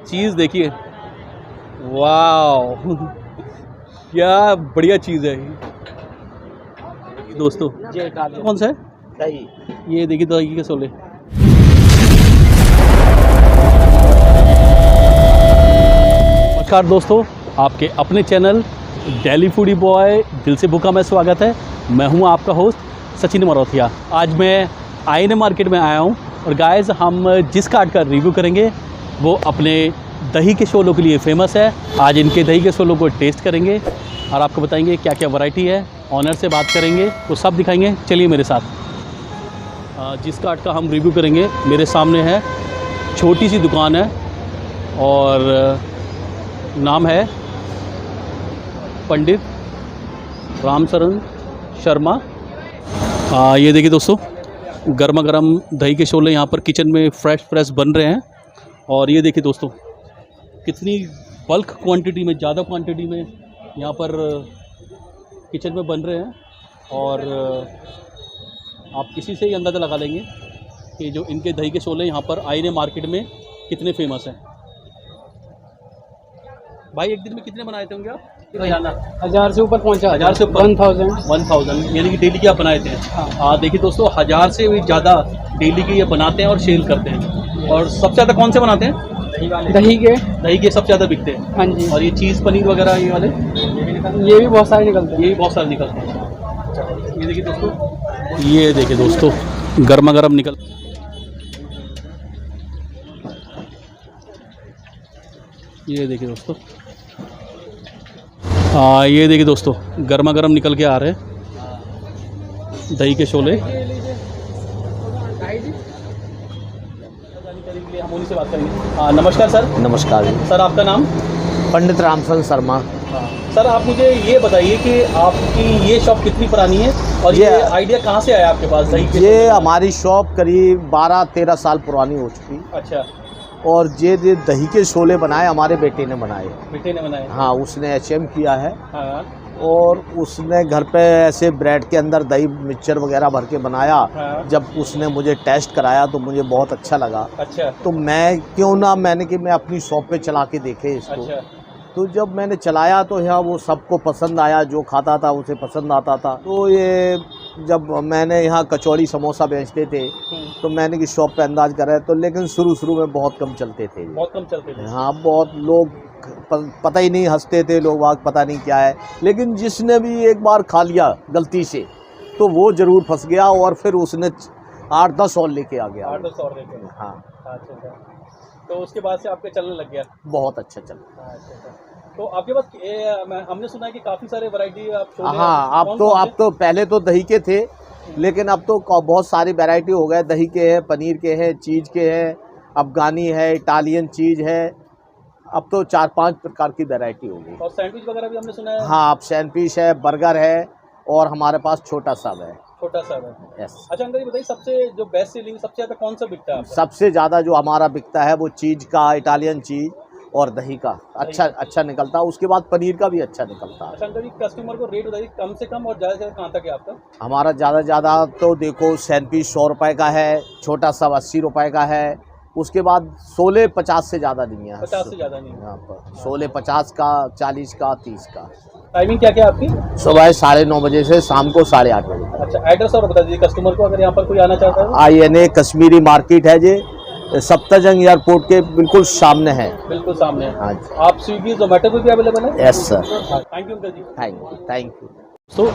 चीज़ देखिए, वाह क्या बढ़िया चीज़ है दोस्तों। कौन सा है? दही। ये देखिए दही के शोले। नमस्कार दोस्तों, आपके अपने चैनल डेली फूडी बॉय दिल से भूखा में स्वागत है। मैं हूं आपका होस्ट सचिन मरोथिया। आज मैं आईने मार्केट में आया हूं और गाइस हम जिस कार्ट का रिव्यू करेंगे वो अपने दही के शोलों के लिए फेमस है। आज इनके दही के शोलों को टेस्ट करेंगे और आपको बताएंगे क्या क्या वैरायटी है। ऑनर से बात करेंगे तो सब दिखाएंगे। चलिए मेरे साथ। जिस कार्ट का हम रिव्यू करेंगे मेरे सामने है, छोटी सी दुकान है और नाम है पंडित रामचरण शर्मा। ये देखिए दोस्तों, गर्मा गर्म दही के शोले यहाँ पर किचन में फ्रेश बन रहे हैं। और ये देखिए दोस्तों, कितनी बल्क क्वांटिटी में, ज़्यादा क्वांटिटी में यहाँ पर किचन में बन रहे हैं। और आप किसी से ही अंदाज़ा लगा लेंगे कि जो इनके दही के शोले यहाँ पर आईने मार्केट में कितने फेमस हैं। भाई एक दिन में कितने बनाए थे होंगे आप? 1000 से ऊपर पहुंचा। 1000 से ऊपर? 1000 यानी कि डेली के आप बनाए थे। हाँ देखिए दोस्तों, 1000 से भी ज़्यादा डेली के ये बनाते हैं और सेल करते हैं। और सबसे ज़्यादा कौन से बनाते हैं? दही के सबसे ज़्यादा बिकते हैं। हाँ जी। और ये चीज़ पनीर वगैरह ये वाले ये भी बहुत सारे निकलते हैं। ये भी बहुत सारे निकलते हैं। ये देखिए दोस्तों, गर्मा गर्म निकल। ये देखिए दोस्तों, ये देखिए दोस्तों, गर्मा गर्म निकल के आ रहे हैं दही के शोले। हम उन्हीं से बात करेंगे। नमस्कार सर। नमस्कार सर, आपका नाम? पंडित रामचरण शर्मा। सर आप मुझे ये बताइए कि आपकी ये शॉप कितनी पुरानी है और ये आइडिया कहाँ से आया आपके पास दही के? ये हमारी शॉप करीब 12-13 साल पुरानी हो चुकी। अच्छा। और ये दही के शोले बनाए हमारे बेटे ने बनाए। बेटे ने बनाए? हाँ, उसने HM किया है। हाँ। और उसने घर पे ऐसे ब्रेड के अंदर दही मिक्सचर वगैरह भर के बनाया। हाँ। जब उसने मुझे टेस्ट कराया तो मुझे बहुत अच्छा लगा। अच्छा। तो मैंने कि मैं अपनी शॉप पे चला के देखे इसको। अच्छा। तो जब मैंने चलाया तो यहाँ वो सबको पसंद आया, जो खाता था उसे पसंद आता था। तो ये जब मैंने यहाँ कचौड़ी समोसा बेचते थे तो मैंने कि शॉप पे अंदाज करा तो, लेकिन शुरू में बहुत कम चलते थे। बहुत कम चलते थे? हाँ, बहुत लोग पता ही नहीं, हंसते थे लोग, पता नहीं क्या है। लेकिन जिसने भी एक बार खा लिया गलती से तो वो ज़रूर फंस गया और फिर उसने 8-10 और लेके आ गया। 8-10 और लेके? हाँ। अच्छा। तो उसके बाद से आपके चलने लग गया? बहुत अच्छा चला। अच्छा। तो आपके पास हमने सुना है कि काफ़ी सारे वैरायटी आप शोले। हाँ, अब तो पहले तो दही के थे, लेकिन अब तो बहुत सारी वैरायटी हो गए। दही के हैं, पनीर के हैं, चीज़ के हैं, अफगानी है, इटालियन चीज़ है। अब तो 4-5 प्रकार की वैरायटी हो गई। और सैंडविच वगैरह भी हमने सुना है? हाँ, अब सैंडविच है, बर्गर है और हमारे पास छोटा सा है। छोटा सा है? यस। अच्छा अंकल, ये बताइए सबसे जो बेस्ट सेलिंग सबसे ज़्यादा कौन सा बिकता है आपका? सबसे ज़्यादा जो हमारा बिकता है वो चीज़ का, इटालियन चीज़ और दही का अच्छा निकलता है। उसके बाद पनीर का भी अच्छा निकलता है। अच्छा अंकल, कस्टमर को रेट बताइए कम से कम और ज़्यादा से ज़्यादा कहाँ तक है आपका? हमारा ज़्यादा तो देखो, सैंडविच 100 रुपये का है, छोटा सा 80 रुपये का है। उसके बाद शोले 50 से ज़्यादा नहीं है। 50 से ज़्यादा नहीं यहाँ पर शोले 50 का, 40 का, 30 का। टाइमिंग क्या क्या आपकी? सुबह 9:30 बजे से शाम को 8:30 बजे। अच्छा, एड्रेस और बता दीजिए कस्टमर को अगर यहाँ पर कोई आना चाहता है। INA कश्मीरी मार्केट है जी, सफ्तारजंग एयरपोर्ट के बिल्कुल सामने है। बिल्कुल सामने? हाँ जी। आप स्विगी जोमेटो पर भी अवेलेबल है? Yes sir. Thank you uncle ji. Thank you. तो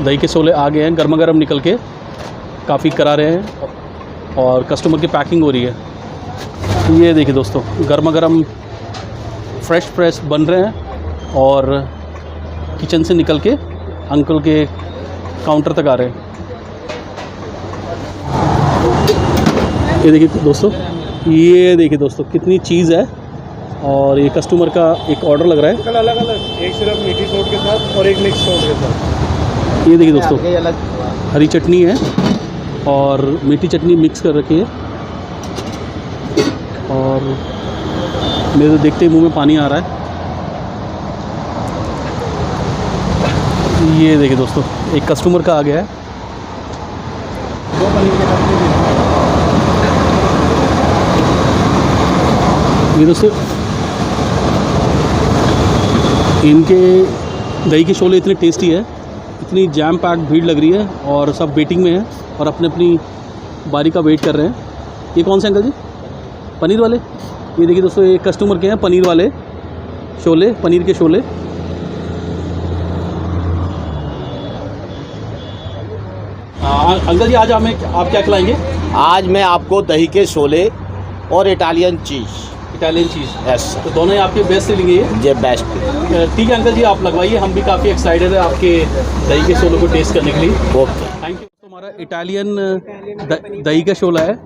दही के शोले आ गए हैं, गर्मा गर्म निकल के काफ़ी करारे हैं और कस्टमर की पैकिंग हो रही है। ये देखिए दोस्तों, गर्मा गर्म फ्रेश बन रहे हैं और किचन से निकल के अंकल के काउंटर तक आ रहे हैं। ये देखिए दोस्तों, कितनी चीज़ है। और ये कस्टमर का एक ऑर्डर लग रहा है अलग, एक सिर्फ मीठी सोड के साथ और एक मिक्स सोड के साथ। ये देखिए दोस्तों, हरी चटनी है और मीठी चटनी मिक्स कर रखी है। और मेरे तो देखते ही मुंह में पानी आ रहा है। ये देखिए दोस्तों, एक कस्टमर का आ गया है। ये दोस्तों इनके दही के शोले इतने टेस्टी है, इतनी जैम पैक भीड़ लग रही है और सब वेटिंग में है और अपने अपनी बारी का वेट कर रहे हैं। ये कौन से अंकल जी? पनीर वाले। ये देखिए दोस्तों, ये कस्टमर के हैं पनीर वाले शोले, पनीर के शोले। अंकल जी आज हमें आप क्या खिलाएंगे? आज मैं आपको दही के शोले और इटालियन चीज़। इटालियन चीज़। यस तो दोनों ही आपके बेस्ट सेलिंग है ये बेस्ट। ठीक है अंकल जी, आप लगवाइए, हम भी काफ़ी एक्साइटेड है आपके दही के शोलों को टेस्ट करने के लिए। Okay thank you. तो हमारा इटालियन दही का शोला है,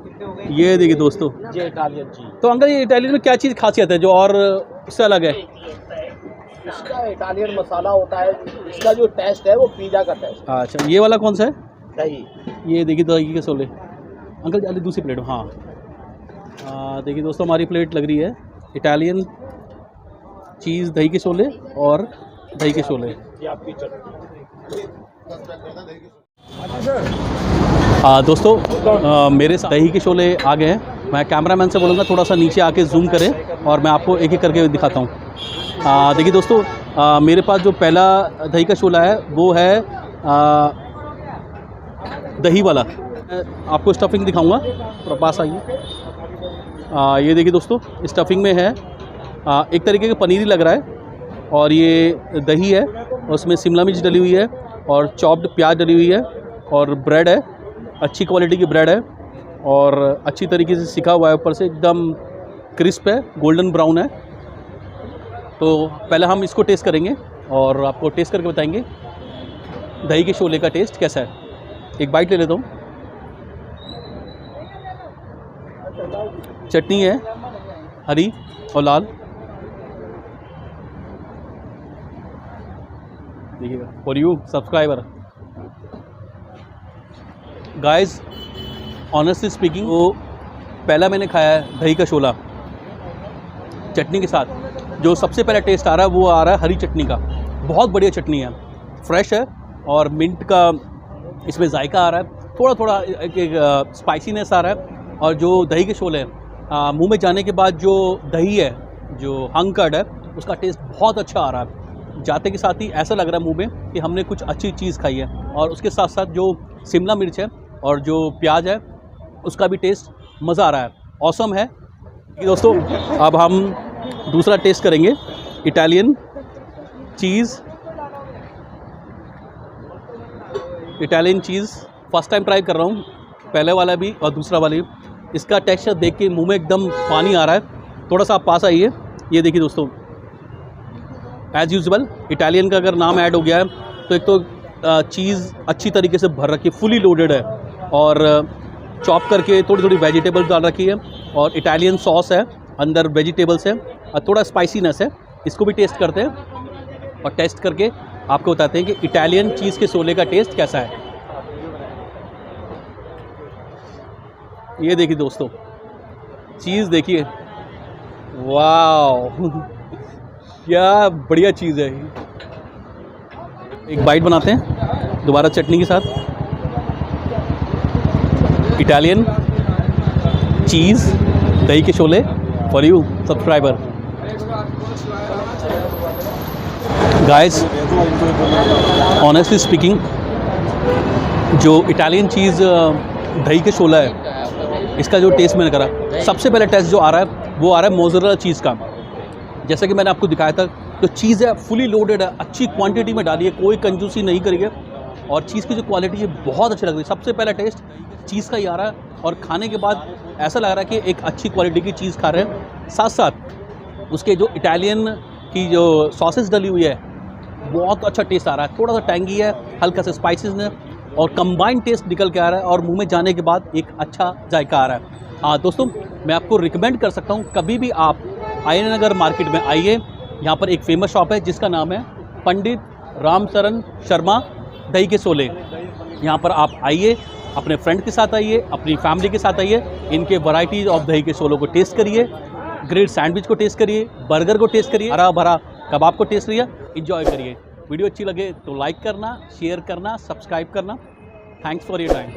ये देखिए दोस्तों। ये इटालियन चीज़। तो अंकल ये इटालियन में क्या चीज़ खासियत है जो और इससे अलग है? इसका इटालियन मसाला होता है, इसका जो टेस्ट है वो पिज़्ज़ा का टेस्ट। अच्छा, ये वाला कौन सा है? दही। ये देखिए दही के शोले। अंकल जी दूसरी प्लेट। हाँ देखिए दोस्तों, हमारी प्लेट लग रही है इटालियन चीज़ दही के शोले और दही के शोले। दोस्तों मेरे साथ दही के शोले आ गए हैं। मैं कैमरामैन से बोलूँगा थोड़ा सा नीचे आके जूम करें और मैं आपको एक एक करके दिखाता हूँ। देखिए दोस्तों, मेरे पास जो पहला दही का शोला है वो है दही वाला। आपको स्टफिंग दिखाऊंगा, थोड़ा पास आइए। ये देखिए दोस्तों, स्टफिंग में है एक तरीके का पनीर ही लग रहा है और ये दही है और उसमें शिमला मिर्च डली हुई है और चॉप्ड प्याज डली हुई है और ब्रेड है, अच्छी क्वालिटी की ब्रेड है और अच्छी तरीके से सिका हुआ है, ऊपर से एकदम क्रिस्प है, गोल्डन ब्राउन है। तो पहले हम इसको टेस्ट करेंगे और आपको टेस्ट करके बताएंगे दही के शोले का टेस्ट कैसा है। एक बाइट ले लेता हूँ। चटनी है हरी और लाल, देखिएगा for you subscriber. Guys honestly speaking, वो पहला मैंने खाया है दही का शोला चटनी के साथ। जो सबसे पहला टेस्ट आ रहा है वो आ रहा है हरी चटनी का। बहुत बढ़िया चटनी है, फ्रेश है और मिंट का इसमें जायका आ रहा है, थोड़ा थोड़ा एक स्पाइसीनेस आ रहा है। और जो दही के शोले हैं मुंह में जाने के बाद जो दही है, जो हंग कर्ड है, उसका टेस्ट बहुत अच्छा आ रहा है। जाते के साथ ही ऐसा लग रहा है मुंह में कि हमने कुछ अच्छी चीज़ खाई है। और उसके साथ साथ जो शिमला मिर्च है और जो प्याज है उसका भी टेस्ट मज़ा आ रहा है, ऑसम है। दोस्तों अब हम दूसरा टेस्ट करेंगे इटालियन चीज़। इटालियन चीज़ फर्स्ट टाइम ट्राई कर रहा हूँ, पहले वाला भी और दूसरा वाला भी। इसका टेक्सचर देख के मुंह में एकदम पानी आ रहा है। थोड़ा सा आप पास आइए। ये देखिए दोस्तों, एज़ यूजुअल इटालियन का अगर नाम ऐड हो गया है तो एक तो चीज़ अच्छी तरीके से भर रखी है, फुली लोडेड है और चॉप करके थोड़ी थोड़ी वेजिटेबल्स डाल रखी है और इटालियन सॉस है, अंदर वेजिटेबल्स है और थोड़ा स्पाइसीनेस है। इसको भी टेस्ट करते हैं और टेस्ट करके आपको बताते हैं कि इटालियन चीज़ के शोले का टेस्ट कैसा है। ये देखिए दोस्तों, चीज़ देखिए, वाह क्या बढ़िया चीज़ है। एक बाइट बनाते हैं दोबारा चटनी के साथ। इटालियन चीज़ दही के Sholay for you subscriber. Guys honestly speaking, जो इटालियन चीज़ दही के शोला है, इसका जो टेस्ट मैंने करा, सबसे पहले टेस्ट जो आ रहा है वो आ रहा है मोज़रेला चीज़ का। जैसा कि मैंने आपको दिखाया था, तो चीज़ है फुली लोडेड है, अच्छी क्वांटिटी में डाली है, कोई कंजूसी नहीं करी है और चीज़ की जो क्वालिटी है बहुत अच्छी लग रही है। सबसे पहला टेस्ट चीज़ का ही आ रहा है और खाने के बाद ऐसा लग रहा है कि एक अच्छी क्वालिटी की चीज़ खा रहे हैं। साथ साथ उसके जो इटालियन की जो सॉसेस डली हुई है, बहुत अच्छा टेस्ट आ रहा है। थोड़ा सा टैंगी है, हल्का सा स्पाइसेस ने और कंबाइंड टेस्ट निकल के आ रहा है और मुंह में जाने के बाद एक अच्छा जायका आ रहा है। हाँ दोस्तों, मैं आपको रिकमेंड कर सकता हूँ, कभी भी आप आयन नगर मार्केट में आइए। यहाँ पर एक फेमस शॉप है जिसका नाम है पंडित रामचरण शर्मा दही के शोले। यहाँ पर आप आइए, अपने फ्रेंड के साथ आइए, अपनी फैमिली के साथ आइए, इनके वैरायटीज़ ऑफ दही के शोलों को टेस्ट करिए, ग्रिल्ड सैंडविच को टेस्ट करिए, बर्गर को टेस्ट करिए, हरा भरा कबाब को टेस्ट करिए, एंजॉय करिए। वीडियो अच्छी लगे तो लाइक करना, शेयर करना, सब्सक्राइब करना। Thanks for your time.